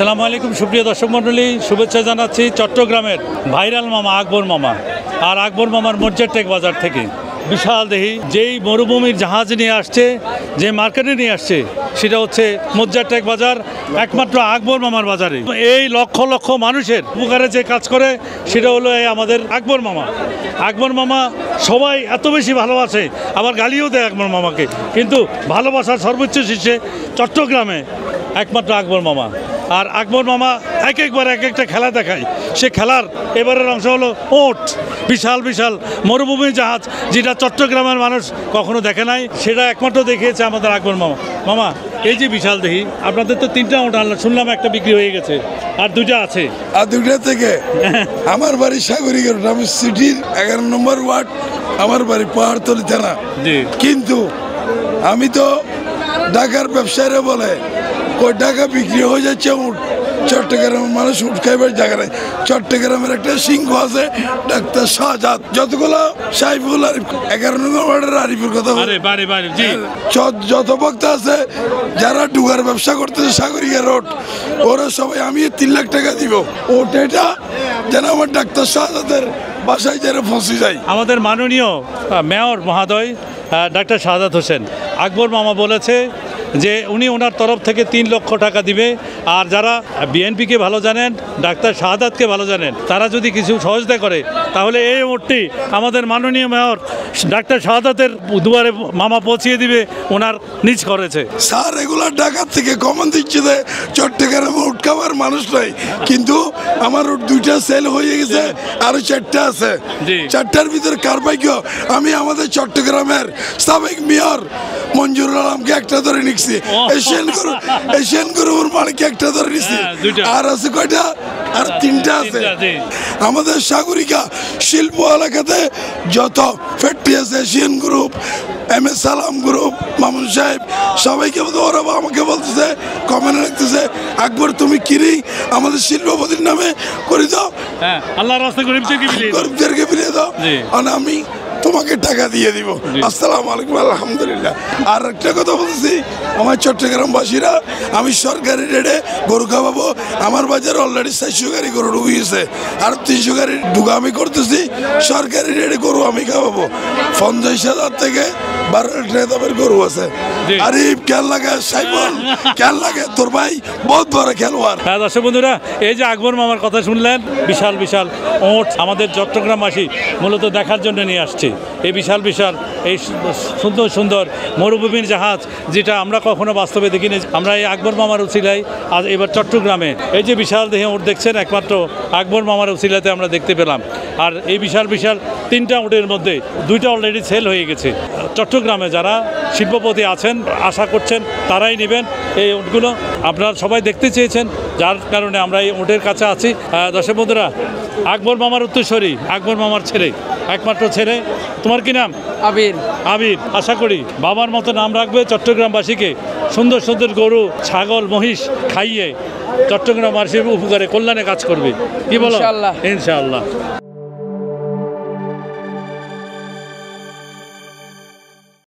আসসালামু আলাইকুম সুপ্রিয় দর্শক মণ্ডলী, শুভেচ্ছা জানাচ্ছি চট্টগ্রামের ভাইরাল মামা আকবর মামা। আর আকবর মামার মজ্জারটেক বাজার থেকে বিশাল দেহি যেই মরুভূমির জাহাজ নিয়ে আসছে, যে মার্কেটে নিয়ে আসছে, সেটা হচ্ছে মজ্জারটেক বাজার, একমাত্র আকবর মামার বাজারে। এই লক্ষ লক্ষ মানুষের উপকারে যে কাজ করে সেটা হলো এই আমাদের আকবর মামা। আকবর মামা সবাই এত বেশি ভালোবাসে, আবার গালিও দেয় আকবর মামাকে, কিন্তু ভালোবাসার সর্বোচ্চ শীর্ষে চট্টগ্রামে একমাত্র আকবর মামা। আর আকবর মামা একবার এক একটা খেলা দেখায়। সে খেলার এবারের অংশ হলো ওট, বিশাল বিশাল মরুভূমি জাহাজ, যেটা চট্টগ্রামের মানুষ কখনো দেখে নাই, সেটা একমাত্র দেখিয়েছে আমাদের আকবর মামা। মামা, এই যে বিশাল দেহি, আপনাদের তো 3টা ওট আনলো, শুনলাম একটা বিক্রি হয়ে গেছে, আর 2টা আছে। আর 2টা থেকে আমার বাড়ি সাগরিকা রোড, আমি সিটির 11 নম্বর ওয়ার্ড, আমার বাড়ি পাহাড়তলি থানা। কিন্তু আমি তো ঢাকার ব্যবসায়ীরা বলে কই টাকা বিক্রি হয়ে যাচ্ছে উট, চট্টগ্রামের মানুষ উট খাইবার জায়গা নেই। চট্টগ্রামের একটা সিংহ আছে ডাক্তার শাহজাদ, যতগুলো সাইফুল আর 11 নম্বর ওয়ার্ডের আরিফুর কথা যত বক্তা আছে যারা ডুগার ব্যবসা করতেছে সাগরিকা রোড, ওরা সবাই আমি 3 লাখ টাকা দিব ওটা, এটা যেন আমার ডাক্তার শাহজাদের বাসায় যেন ফসে যায়। আমাদের মাননীয় মেয়র মহোদয় ডাক্তার শাহাদাত হোসেন আকবর মামা বলেছে যে উনি ওনার তরফ থেকে 3 লক্ষ টাকা দিবে। আর যারা বিএনপিকে ভালো জানেন, ডাক্তার শাহাদাতকে ভালো জানেন, তারা যদি কিছু সহযোগিতা করে তাহলে এই ওটটি আমাদের মাননীয় মেয়র ডাক্তার শাহাদাতের দুয়ারে মামা পৌঁছিয়ে দিবে, ওনার নিজ করেছে। স্যার এগুলো ঢাকার থেকে কমন দিচ্ছে যে চট্টগ্রামে উট খাওয়ার মানুষ নাই, কিন্তু আমার উট 2টা সেল হয়ে গেছে, আরো 4টা আছে। 4টার ভিতরে কার ভাগ্য, আমি আমাদের চট্টগ্রামের সাবেক মেয়র মঞ্জুরুল আলমকে একটা ধরে নিচ্ছি, এশিয়ান গ্রুপের মালিককে একটা ধরে নিচ্ছি, আর আছে কয়টা, আর 3টা আছে। আমাদের সাগরিকা শিল্প এলাকাতে যত ফ্যাক্টরি আছে, এশিয়ান গ্রুপ, MS সালাম গ্রুপ, মামুন সাহেব, সবাইকে ওরা আমাকে বলতেছে, কমেন্ট রাখতেছে, আকবর তুমি কিনি আমাদের শিল্পপতির নামে করে দাও, আল্লাহর রাস্তায় গরিবদেরকে ফিরিয়ে দাও, আর আমি তোমাকে টাকা দিয়ে দিব। আসসালামু আলাইকুম, আলহামদুলিল্লাহ। আর একটা কথা বলতেছি, আমার চট্টগ্রামবাসীরা, আমি সরকারি রেটে গরু খাওয়াবো। আমার বাজারে অলরেডি 400 গাড়ি গরু ঢুকিয়েছে, আর 300 গাড়ি ঢুকা আমি করতেছি। সরকারি রেটে গরু আমি খাওয়াবো। 50,000 থেকে 12 দামের গরু আছে। আরিফ কেন লাগে, সাইফুল কেন লাগে, তোর ভাই বহুত বড় খেলোয়াড়। হ্যাঁ দর্শক বন্ধুরা, এই যে আকবর মামার কথা শুনলেন, বিশাল বিশাল ওট আমাদের চট্টগ্রামবাসী মূলত দেখার জন্য নিয়ে আসছে। এই বিশাল বিশাল, এই সুন্দর সুন্দর মরুভূমির জাহাজ, যেটা আমরা কখনো বাস্তবে দেখিনি। আমরা এই আকবর মামার উছিলায় আজ এবার চট্টগ্রামে এই যে বিশাল দেহে ওট দেখছেন, একমাত্র আকবর মামার উছিলাতে আমরা দেখতে পেলাম। আর এই বিশাল বিশাল 3টা ওটের মধ্যে 2টা অলরেডি সেল হয়ে গেছে। চট্টগ্রামে যারা শিল্পপতি আছেন, আশা করছেন তারাই নেবেন এই ওটগুলো। আপনারা সবাই দেখতে চেয়েছেন, যার কারণে আমরা এই ওটের কাছে আছি। দর্শক বন্ধুরা, আকবর মামার উত্তরসূরি, আকবর মামার ছেলে, একমাত্র ছেলে। তোমার কি নাম? আবির। আবির, আশা করি বাবার মতো নাম রাখবে, চট্টগ্রামবাসীকে সুন্দর সুন্দর গরু, ছাগল, মহিষ খাইয়ে চট্টগ্রামবাসীর উপকারে, কল্যাণে কাজ করবে। কি বলো? ইনশাআল্লাহ। ইনশাআল্লাহ।